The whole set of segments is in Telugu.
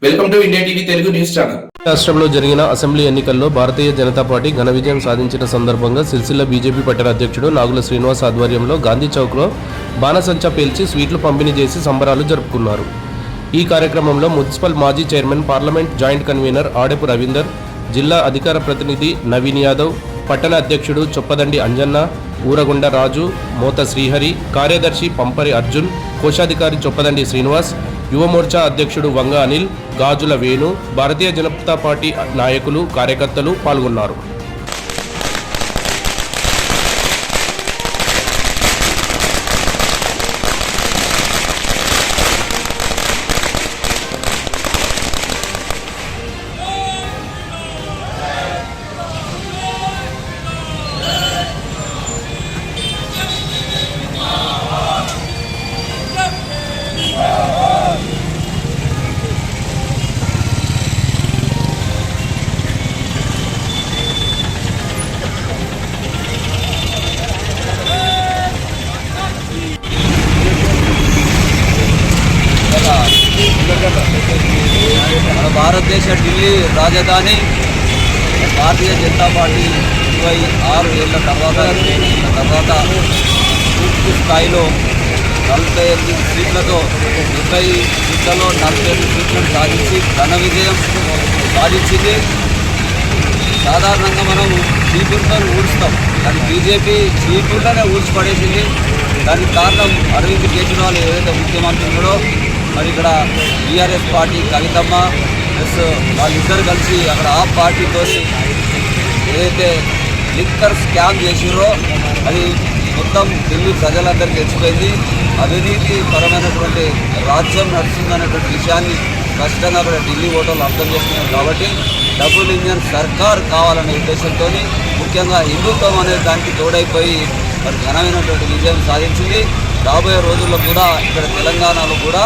Welcome to India TV Telugu news channel. రాష్ట్రంలో జరిగిన అసెంబ్లీ ఎన్నికల్లో భారతీయ జనతా పార్టీ ఘన విజయం సాధించిన సందర్భంగా సిరిసిల్ల బీజేపీ పట్టణ అధ్యక్షుడు నాగుల శ్రీనివాస్ ఆధ్వర్యంలో గాంధీ చౌక్లో బాణసంచా పేల్చి స్వీట్లు పంపిణీ చేసి సంబరాలు జరుపుకున్నారు. ఈ కార్యక్రమంలో మున్సిపల్ మాజీ chairman, parliament joint convener Adepu Ravinder, జిల్లా అధికార ప్రతినిధి నవీన్ యాదవ్, పట్టణ అధ్యక్షుడు చొప్పదండి అంజన్న, ఊరగొండ రాజు, మోత శ్రీహరి, కార్యదర్శి పంపరి అర్జున్, కోశాధికారి చొప్పదండి శ్రీనివాస్, యువ మోర్చా అధ్యక్షుడు వంగ అనిల్, గాజుల వేణు, భారతీయ జనతా పార్టీ నాయకులు, కార్యకర్తలు పాల్గొన్నారు. మన భారతదేశ ఢిల్లీ రాజధాని భారతీయ జనతా పార్టీ 26 ఏళ్ల తర్వాత పూర్తి స్థాయిలో 48 సీట్లతో 70 సీట్లలో 48 సీట్లను సాధించి ఘన విజయం సాధించింది. సాధారణంగా మనం చీపురుతో ఊడ్చుతాం, కానీ బీజేపీ చీపురులోనే ఊడ్చిపడేసింది. దానికి కారణం అరవింద్ కేజ్రీవాల్ ఏదైతే ముఖ్యమంత్రి ఉన్నాడో, మరి ఇక్కడ టీఆర్ఎస్ పార్టీ కవితమ్మ ప్లస్ వాళ్ళిద్దరు కలిసి అక్కడ ఆ పార్టీతో ఏదైతే లిక్కర్ స్కామ్ చేసిరో అది మొత్తం ఢిల్లీ ప్రజలందరికీ తెచ్చిపోయింది. అవినీతి పరమైనటువంటి రాజ్యం నడుస్తుందనేటువంటి విషయాన్ని స్పష్టంగా అక్కడ ఢిల్లీ ఓటర్లు అర్థం చేస్తున్నారు. కాబట్టి డబుల్ ఇంజన్ సర్కార్ కావాలనే ఉద్దేశంతో ముఖ్యంగా హిందుత్వం అనే దానికి తోడైపోయి మరి ఘనమైనటువంటి విజయం సాధించింది. రాబోయే రోజుల్లో కూడా ఇక్కడ తెలంగాణలో కూడా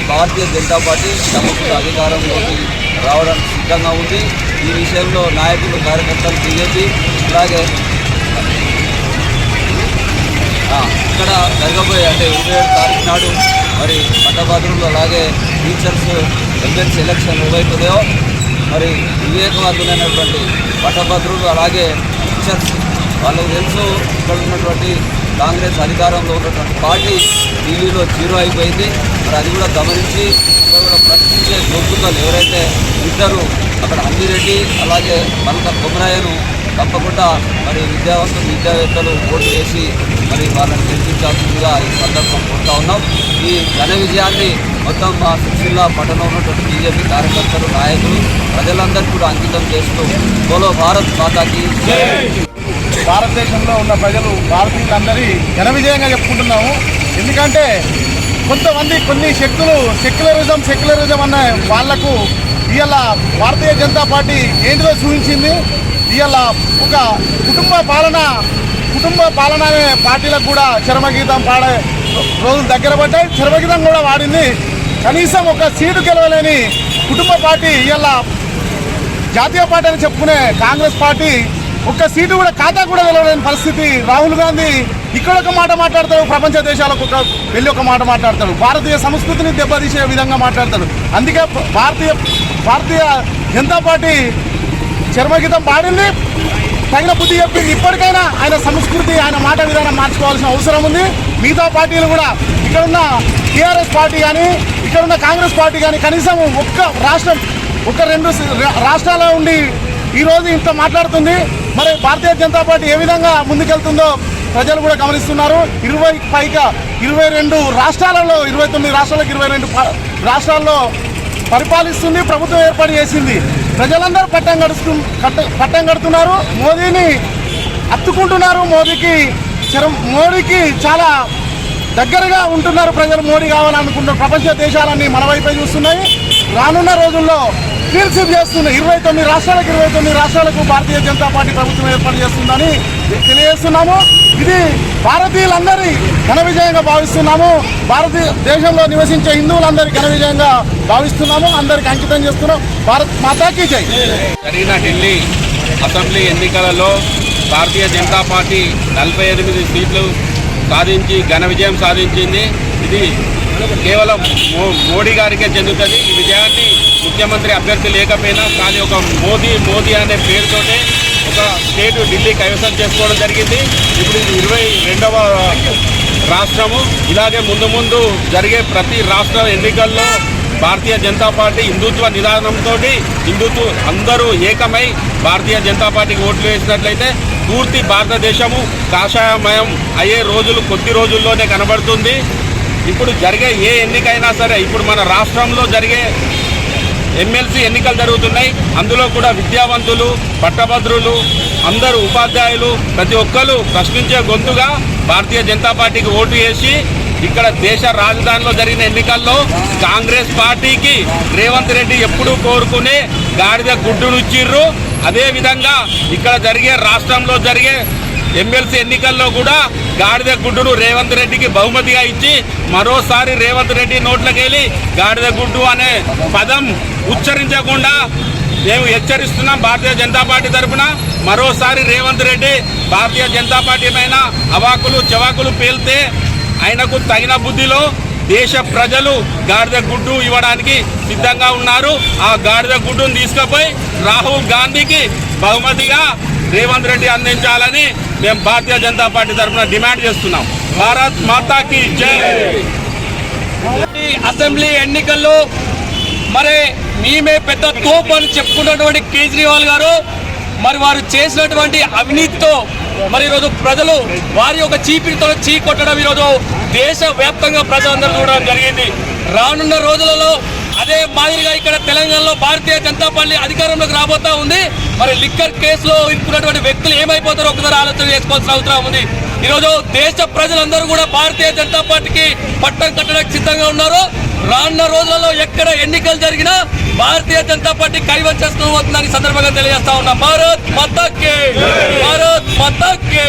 భారతీయ జనతా పార్టీ తమకు అధికారంలోకి రావడానికి సిద్ధంగా ఉంది. ఈ విషయంలో నాయకులు, కార్యకర్తలు, బీజేపీ అలాగే ఇక్కడ జరగబోయే అంటే 27 తారీఖు నాడు మరి పట్టభద్రులు అలాగే టీచర్స్ ఎమ్మెల్సీ ఎలక్షన్ ఏవైతుందో మరి వివేకవంతులైనటువంటి పట్టభద్రులు అలాగే టీచర్స్ వాళ్ళకు తెలుసు ఇక్కడ ఉన్నటువంటి కాంగ్రెస్ అధికారంలో ఉన్నటువంటి పార్టీ ఢిల్లీలో జీరో అయిపోయింది. మరి అది కూడా గమనించి ఇక్కడ కూడా ప్రశ్నించే గొంతుకలు ఎవరైతే ఇద్దరు అక్కడ అంజిరెడ్డి అలాగే మల్క కొమరాయను తప్పకుండా మరి విద్యావేత్తలు ఓటు వేసి మరి వాళ్ళని గెలిపించాల్సిందిగా ఈ సందర్భం కోరుతా ఉన్నాం. ఈ ఘన విజయాన్ని మొత్తం మా సిరిసిల్ల పట్టణంలో ఉన్నటువంటి బీజేపీ కార్యకర్తలు, నాయకులు, ప్రజలందరికీ కూడా అంకితం చేస్తూ బోలో భారత్ మాతాకి జై. భారతదేశంలో ఉన్న ప్రజలు భారతీయులందరి ఘన విజయంగా చెప్పుకుంటున్నాము. ఎందుకంటే కొంతమంది కొన్ని శక్తులు సెక్యులరిజం అన్న వాళ్లకు ఇవాళ భారతీయ జనతా పార్టీ ఏంటిదో చూపించింది. ఇవాళ ఒక కుటుంబ పాలన అనే పార్టీలకు కూడా చరమగీతం పాడే రోజులు దగ్గర పడ్డాయి. చరమగీతం కూడా వాడింది. కనీసం ఒక సీటు గెలవలేని కుటుంబ పార్టీ ఇవాళ జాతీయ పార్టీ అని చెప్పుకునే కాంగ్రెస్ పార్టీ ఒక్క సీటు కూడా ఖాతా కూడా వెళ్ళలేని పరిస్థితి. రాహుల్ గాంధీ ఇక్కడ ఒక మాట మాట్లాడతాడు, ప్రపంచ దేశాలకు వెళ్ళి ఒక మాట మాట్లాడతాడు, భారతీయ సంస్కృతిని దెబ్బతీసే విధంగా మాట్లాడతాడు. అందుకే భారతీయ జనతా పార్టీ చర్మగీతం పాడింది, తగిన బుద్ధి చెప్పింది. ఇప్పటికైనా ఆయన సంస్కృతి, ఆయన మాట విధానం మార్చుకోవాల్సిన అవసరం ఉంది. మిగతా పార్టీలు కూడా ఇక్కడున్న టీఆర్ఎస్ పార్టీ కానీ ఇక్కడున్న కాంగ్రెస్ పార్టీ కానీ కనీసం ఒక 2 రాష్ట్రాల్లో ఉండి ఈరోజు ఇంత మాట్లాడుతుంది. మరి భారతీయ జనతా పార్టీ ఏ విధంగా ముందుకెళ్తుందో ప్రజలు కూడా గమనిస్తున్నారు. 22 రాష్ట్రాలలో 29 రాష్ట్రాలకు 22 రాష్ట్రాల్లో పరిపాలిస్తుంది, ప్రభుత్వం ఏర్పాటు చేసింది. ప్రజలందరూ పట్టం కడుతున్నారు, మోదీని అత్తుకుంటున్నారు. మోడీకి చాలా దగ్గరగా ఉంటున్నారు ప్రజలు. మోడీ కావాలనుకుంటున్నారు. ప్రపంచ దేశాలన్నీ మన వైపే చూస్తున్నాయి. రానున్న రోజుల్లో లీడర్షిప్ చేస్తుంది. 29 రాష్ట్రాలకు భారతీయ జనతా పార్టీ ప్రభుత్వం ఏర్పాటు చేస్తుందని తెలియజేస్తున్నాము. ఇది భారతీయులందరి ఘన విజయంగా భావిస్తున్నాము. భారతదేశంలో నివసించే హిందువులందరి ఘన విజయంగా భావిస్తున్నాము. అందరికి అంకితం చేస్తున్నాం. భారత్ మాతాకి జై. జరిగిన ఢిల్లీ అసెంబ్లీ ఎన్నికలలో భారతీయ జనతా పార్టీ 48 సీట్లు సాధించి ఘన విజయం సాధించింది. ఇది కేవలం మోడీ గారికే చెందుతుంది. ఈ విజయాన్ని ముఖ్యమంత్రి అభ్యర్థి లేకపోయినా కానీ ఒక మోదీ అనే పేరుతోనే ఒక స్టేట్ ఢిల్లీ కైవసం చేసుకోవడం జరిగింది. ఇప్పుడు ఇది 22వ రాష్ట్రము. ఇలాగే ముందు జరిగే ప్రతి రాష్ట్ర ఎన్నికల్లో భారతీయ జనతా పార్టీ హిందుత్వ నిదానంతో అందరూ ఏకమై భారతీయ జనతా పార్టీకి ఓట్లు వేసినట్లయితే పూర్తి భారతదేశము కాషాయమయం అయ్యే రోజులు కొద్ది రోజుల్లోనే కనబడుతుంది. ఇప్పుడు జరిగే ఏ ఎన్నికైనా సరే, ఇప్పుడు మన రాష్ట్రంలో జరిగే ఎమ్మెల్సీ ఎన్నికలు జరుగుతున్నాయి. అందులో కూడా విద్యావంతులు, పట్టభద్రులు, అందరూ ఉపాధ్యాయులు ప్రతి ఒక్కరు ప్రశ్నించే గొంతుగా భారతీయ జనతా పార్టీకి ఓటు వేసి ఇక్కడ దేశ రాజధానిలో జరిగిన ఎన్నికల్లో కాంగ్రెస్ పార్టీకి రేవంత్ రెడ్డి ఎప్పుడూ కోరుకునే గాడిద గుడ్డునిచ్చిర్రు. అదేవిధంగా ఇక్కడ జరిగే రాష్ట్రంలో జరిగే ఎమ్మెల్సీ ఎన్నికల్లో కూడా గాడిద గుడ్డును రేవంత్ రెడ్డికి బహుమతిగా ఇచ్చి మరోసారి రేవంత్ రెడ్డి నోట్లకెళ్ళి గాడిద గుడ్డు అనే పదం ఉచ్చరించకుండా మేము హెచ్చరిస్తున్నాం. భారతీయ జనతా పార్టీ తరఫున మరోసారి రేవంత్ రెడ్డి భారతీయ జనతా పార్టీ పైన అవాకులు చవాకులు పేల్తే ఆయనకు తగిన బుద్ధిలో దేశ ప్రజలు గాడిద గుడ్డు ఇవ్వడానికి సిద్ధంగా ఉన్నారు. ఆ గాడిద గుడ్డును తీసుకుపోయి రాహుల్ గాంధీకి బహుమతిగా రేవంత్ రెడ్డి అందించాలని మేము భారతీయ జనతా పార్టీ తరఫున డిమాండ్ చేస్తున్నాం. భారత్ మాతాకి జై. అసెంబ్లీ ఎన్నికల్లో మరి మేమే పెద్ద తోపు అని చెప్పుకున్నటువంటి కేజ్రీవాల్ గారు మరి వారు చేసినటువంటి అవినీతితో మరి ఈరోజు ప్రజలు వారి యొక్క చీపిరితో కొట్టడం ఈరోజు దేశవ్యాప్తంగా ప్రజలందరూ చూడడం జరిగింది. రానున్న రోజులలో అదే మాదిరిగా ఇక్కడ తెలంగాణలో భారతీయ జనతా పార్టీ అధికారంలోకి రాబోతా ఉంది. మరి లిక్కర్ కేసులో ఇరుక్కున్నటువంటి వ్యక్తులు ఏమైపోతారో ఒకసారి ఆలోచన చేసుకోవాల్సిన అవసరం ఉంది. ఈరోజు దేశ ప్రజలందరూ కూడా భారతీయ జనతా పార్టీకి పట్టం కట్టడానికి సిద్ధంగా ఉన్నారు. రానున్న రోజులలో ఎక్కడ ఎన్నికలు జరిగినా భారతీయ జనతా పార్టీ కైవసం చేసుకోబోతుందని సందర్భంగా తెలియజేస్తా ఉన్నా. భారత్ మాతాకి, భారత్ మాతాకి.